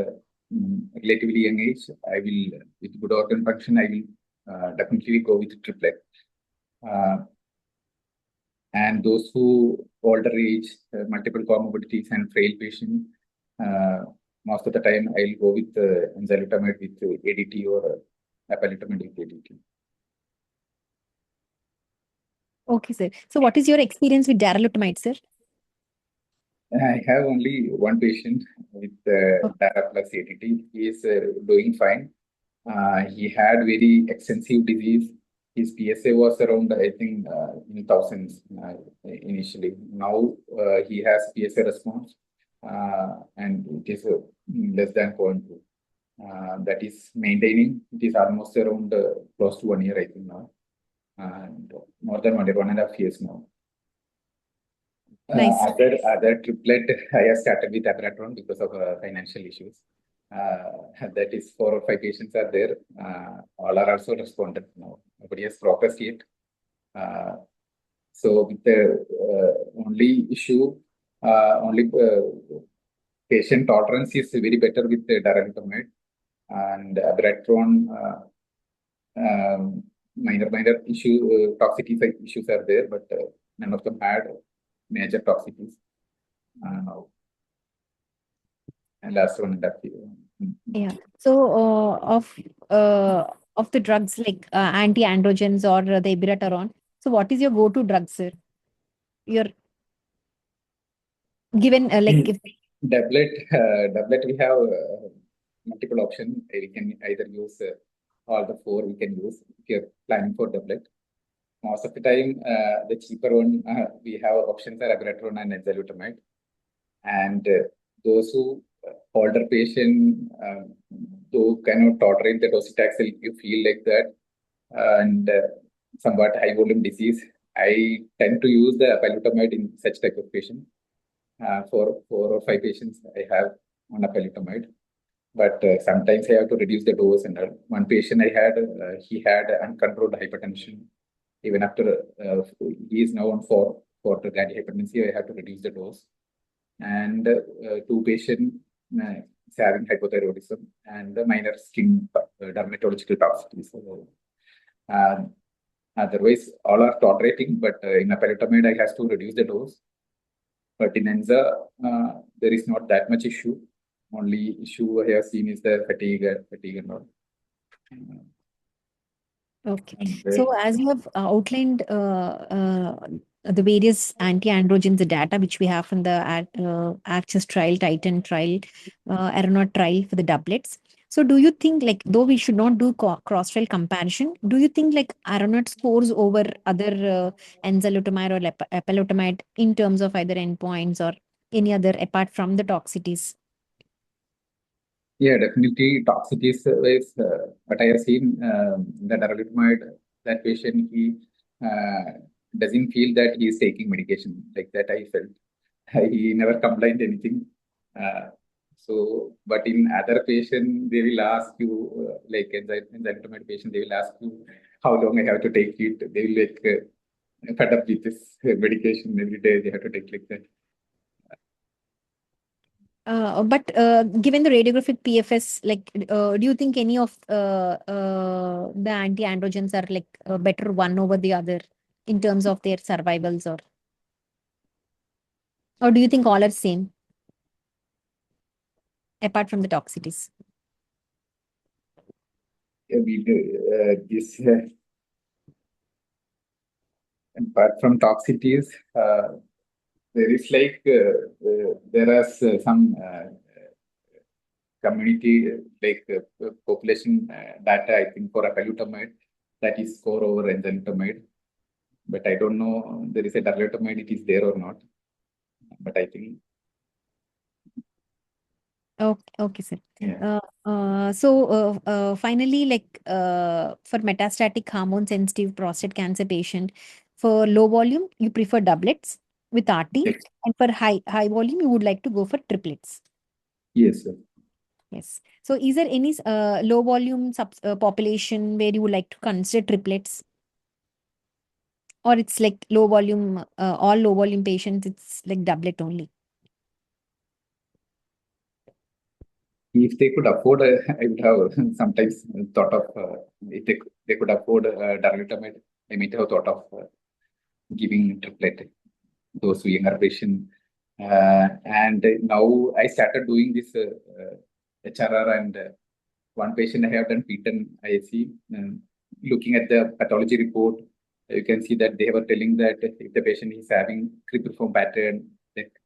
relatively young age, I will, with good organ function, I will definitely go with triplet. And those who older age, multiple comorbidities and frail patient, most of the time I'll go with enzalutamide with ADT or apalutamide with ADT. Okay, sir. So what is your experience with darolutamide, sir? I have only one patient with Dara plus ADT. He is doing fine. He had very extensive disease. His PSA was around, I think, in thousands initially. Now he has PSA response and it is less than 0.2. That is maintaining. It is almost around close to 1 year, I think now. And more than 1 year, 1.5 years now. Nice. Other triplet, I have started with abiraterone because of financial issues. That is 4 or 5 patients are there. All are also responded now. Nobody has progressed yet. So with the only issue, patient tolerance is very better with the darolutamide and abiraterone. Minor toxicity issues are there, but none of them had major toxicities. And last 1.5 years. Yeah. So of the drugs like anti-androgens or the abiraterone, so what is your go-to drug, sir? You're given if doublet, we have multiple options. We can either use all the 4 we can use if you're planning for doublet. Most of the time, the cheaper one, we have options are abiraterone and enzalutamide. And those who older patient who cannot tolerate the docetaxel, you feel like that, and somewhat high volume disease, I tend to use the apalutamide in such type of patient. For 4 or 5 patients I have on apalutamide, but sometimes I have to reduce the dose. And one patient I had, he had uncontrolled hypertension. Even after he is now on for the antihypertensive, I have to reduce the dose. And 2 patients is having hypothyroidism and the minor skin dermatological toxicity. So otherwise, all are tolerating, but in apalutamide, I have to reduce the dose. But in Enza, there is not that much issue. Only issue I have seen is the fatigue and all. Okay. So as you have outlined the various anti-androgens data which we have from the ACCESS trial, Titan trial, Aeronaut trial for the doublets. So do you think, like, though we should not do cross-trial comparison, do you think like Aeronaut scores over other enzalutamide or apalutamide in terms of either endpoints or any other apart from the toxicities? Yeah, definitely toxicities is what I have seen. The darolutamide, that patient, he doesn't feel that he is taking medication like that. I felt he never complained anything. But in other patient, they will ask you, like enzalutamide patient, they will ask you how long I have to take it. They will like fed up with this medication every day. They have to take like that. But given the radiographic PFS, like, do you think any of the anti-androgens are like better one over the other in terms of their survivals, or do you think all are same apart from the toxicities? We do this apart from toxicities. There is like there are some community like population data, I think, for apalutamide that is score over enzalutamide, but I don't know there is a darolutamide it is there or not, but I think. Okay, sir. Yeah. Finally, like for metastatic hormone sensitive prostate cancer patient, for low volume, you prefer doublets with RT, Yes. and for high volume, you would like to go for triplets. Yes, sir. Yes. So is there any low volume population where you would like to consider triplets? Or it's like low volume, all low volume patients, it's like doublet only? If they could afford, I would have sometimes thought of if they could afford darolutamide, I might have thought of giving triplet those younger patients. And now I started doing this HRR, and one patient I have done PTEN ISC. Looking at the pathology report, you can see that they were telling that if the patient is having cribriform pattern,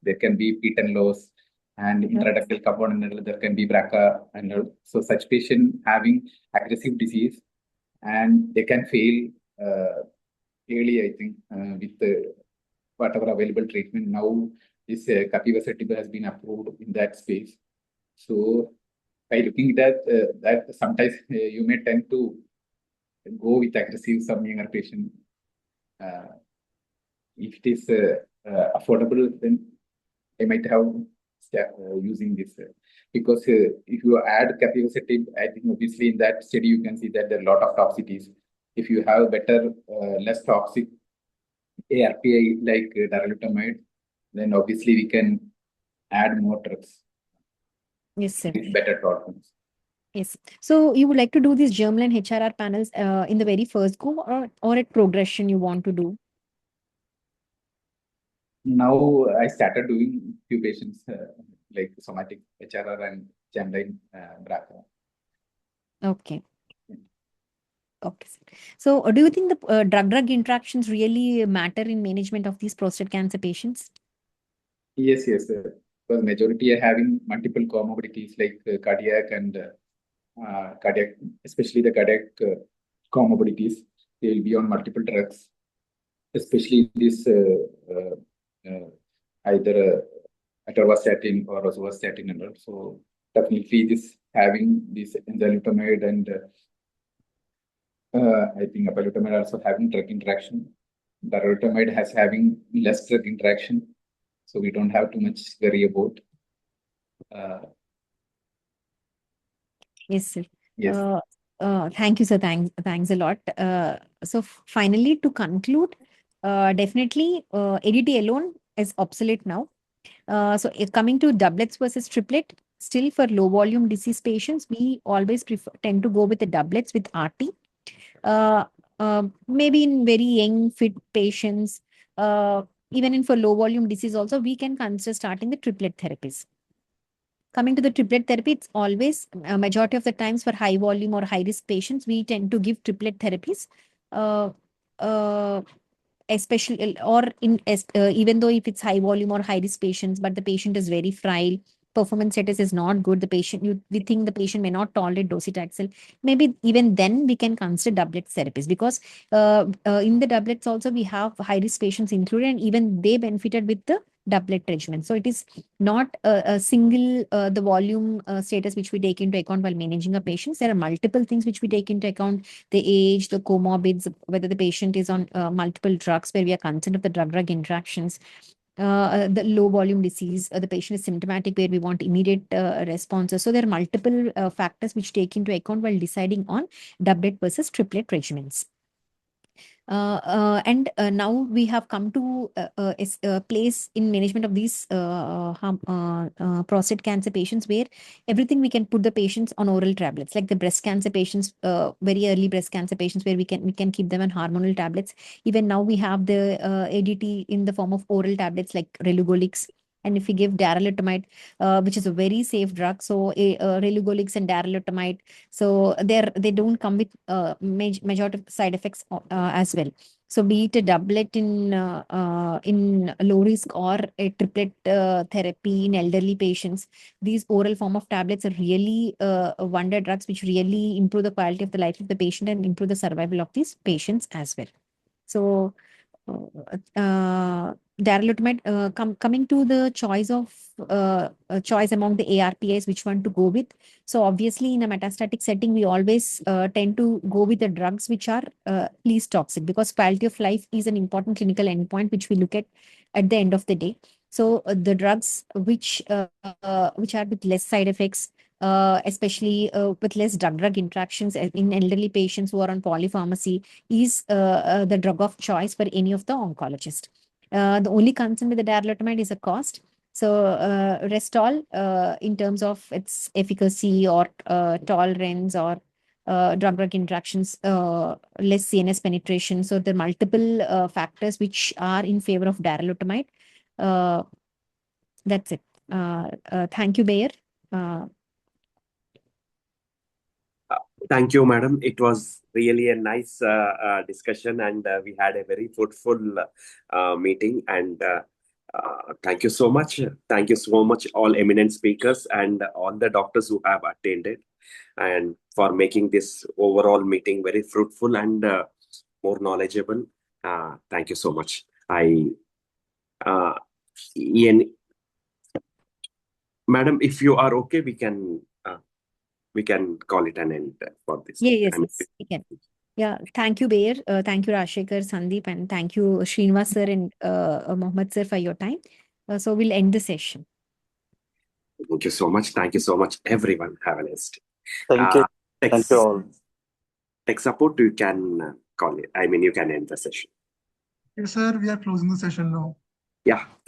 there can be PTEN loss, and intraductal component, there can be BRCA. And so such patient having aggressive disease, and they can fail early, I think, with whatever available treatment. Now, this capivasertib has been approved in that space. So, by looking at that, sometimes you may tend to go with aggressive some younger patient. If it is affordable, then I might have using this because if you add capivasertib, I think obviously in that study you can see that there are a lot of toxicities. If you have better, less toxic ARPI like darolutamide, then obviously we can add more drugs. Yes, sir. With better tolerance. Yes. So you would like to do these germline HRR panels in the very first go, or at progression you want to do? Now I started doing few patients like somatic HRR and germline BRCA. Okay. Okay. So do you think the drug-drug interactions really matter in management of these prostate cancer patients? Yes, because majority are having multiple comorbidities like cardiac and cardiac, especially the cardiac comorbidities. They will be on multiple drugs, especially this either atorvastatin or rosuvastatin and all. So definitely this having this enzalutamide and I think apalutamide also having drug interaction. Darolutamide has having less drug interaction, so we don't have too much worry about. Yes, sir. Yes. Thank you, sir. Thanks a lot. So finally, to conclude, definitely ADT alone is obsolete now. So coming to doublets versus triplet, still for low volume disease patients, we always tend to go with the doublets with RT. Maybe in very young, fit patients, even in for low volume disease also, we can consider starting the triplet therapies. Coming to the triplet therapy, it's always a majority of the times for high volume or high risk patients, we tend to give triplet therapies. Especially or in even though if it's high volume or high risk patients, but the patient is very frail, performance status is not good, the patient we think the patient may not tolerate docetaxel, maybe even then we can consider doublet therapies, because in the doublets also we have high risk patients included, and even they benefited with the doublet regimen. So it is not a single the volume status which we take into account while managing a patient. There are multiple things which we take into account: the age, the comorbids, whether the patient is on multiple drugs where we are concerned of the drug-drug interactions, the low volume disease, the patient is symptomatic where we want immediate responses. So there are multiple factors which take into account while deciding on doublet versus triplet regimens. And now we have come to a place in management of these prostate cancer patients where everything we can put the patients on oral tablets, like the breast cancer patients, very early breast cancer patients, where we can keep them on hormonal tablets. Even now we have the ADT in the form of oral tablets like relugolix. And if we give darolutamide, which is a very safe drug, so relugolix and darolutamide, so they don't come with majority of side effects as well. So be it a doublet in low risk or a triplet therapy in elderly patients, these oral form of tablets are really wonder drugs which really improve the quality of the life of the patient and improve the survival of these patients as well. So darolutamide, coming to the choice of choice among the ARPIs, which one to go with. So obviously in a metastatic setting, we always tend to go with the drugs which are least toxic, because quality of life is an important clinical endpoint which we look at the end of the day. So the drugs which are with less side effects, especially with less drug-drug interactions in elderly patients who are on polypharmacy, is the drug of choice for any of the oncologist. The only concern with the darolutamide is a cost. So rest all in terms of its efficacy or tolerance or drug-drug interactions, less CNS penetration. So there are multiple factors which are in favor of darolutamide. That's it. Thank you, Bayer. Thank you, madam. It was really a nice discussion, and we had a very fruitful meeting. And thank you so much. Thank you so much, all eminent speakers and all the doctors who have attended, and for making this overall meeting very fruitful and more knowledgeable. Thank you so much. Madam, if you are okay, we can call it an end for this. Yes, we can. Yeah, thank you, Bayer. Thank you, Rashekar, Sandeep, and thank you, Srinivas sir and Mohammed sir, for your time. So we'll end the session. Thank you so much. Thank you so much, everyone. Have a nice day. Thank you. Thank you all. Tech support, you can call it. I mean, you can end the session. Yes, sir. We are closing the session now. Yeah.